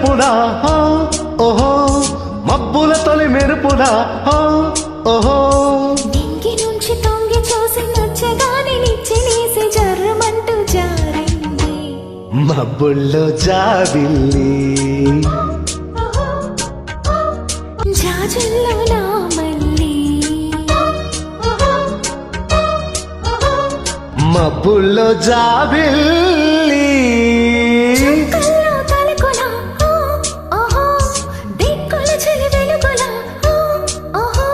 మెరుపులా ఓహో మబ్బుల తొలి మెరుపులా ఓహో డింగి నుంచి తొంగి చూసి నచ్చగానే నిచ్చెనేసి జర్రమంటూ జారింది మబ్బుల్లో జాబిల్లి జాజుల్లో నా మల్లి మబ్బుల్లో జాబిల్లి కల్లో తలకుల ఓహో దిక్కుల చెలి వెలుగుల ఓహో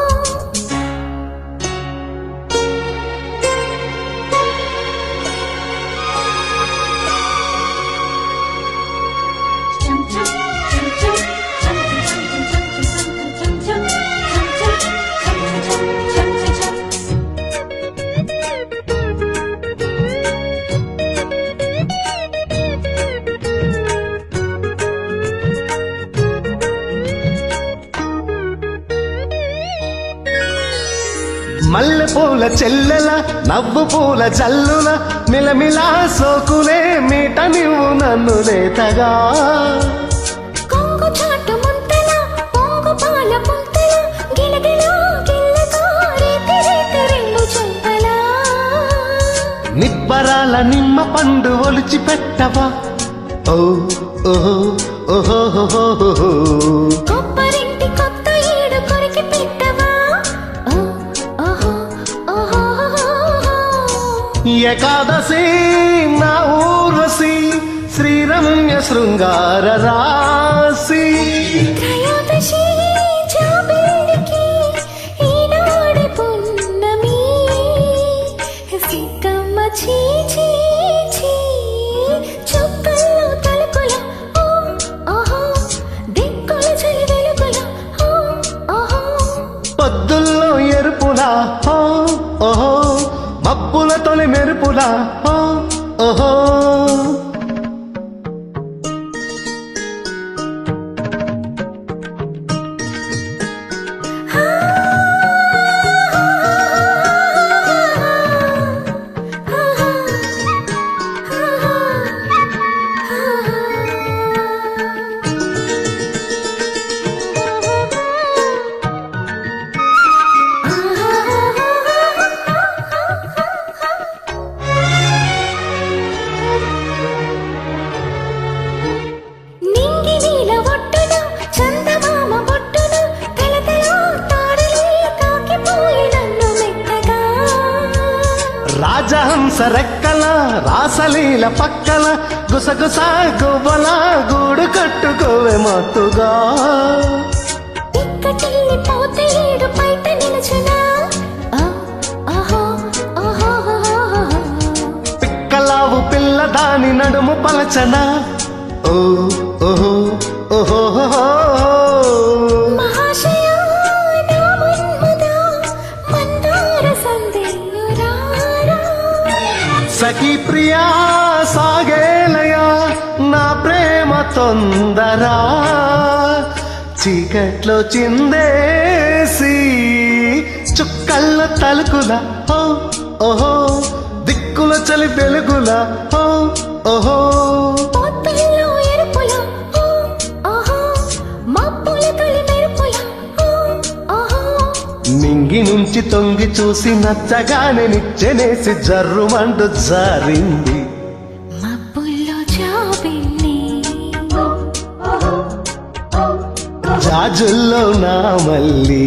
మల్లె పూల చెల్లెల నవ్వు పూల జల్లుల మిలమిలా సోకులే మీట నువ్వు నన్ను లేతగా కొంగు చాటు ముంతల పొంగు పాల పుంతల గిలగిల గిల్లగా రేతి రేతి రెండు చెంపల నిబ్బరాల నిమ్మ పండు ఒలిచి పెట్టవా ఓ ఓహో ఓహో కొబ్బరింటి కొత్త ఏడు కొరికి పెట్టవా ఓహో ఓహో ఏకాదశి నా ఊర్వశి శ్రీరమ్య శృంగార రాశి త్రయోదశి జాబిల్లికి ఈనాడు పున్నమి సిగ్గమ్మ చీ చీ చీ చుక్కల్లో తలుకుల ఓహో దిక్కుల చలి వెలుగుల ఓహో పొద్దుల్లో ఎరుపులా ఓహో మబ్బుల తొలి మెరుపులా ఓహో రాజహంస రెక్కల రాసలీల పక్కల గుసగుస గువ్వల గూడు కట్టుకోవే మత్తుగా పిక్కటిల్లిపోతే ఏడు బయట నిలుచునా పిక్కలావు పిల్ల దాని నడుము పలచన ఓ ఓహో ఓహో మహాశయా నా మన్మద మందార సందేయురారా సఖీ ప్రియా సాగేలయా నా ప్రేమ తొందరా చీకట్లో చిందేసి చుక్కల్లో తలుకుల ఓహో దిక్కుల చలి వెలుగుల ఓహో పొత్తుల్లో ఎరుపుల ఓహో మబ్బుల తొలి మెరుపుల ఓహో మింగి నుంచి తొంగి చూసి నచ్చగానే నిచ్చెనేసి జర్రుమంటూ జారింది మబ్బుల్లో జాబిల్లి జాజుల్లో నా మల్లి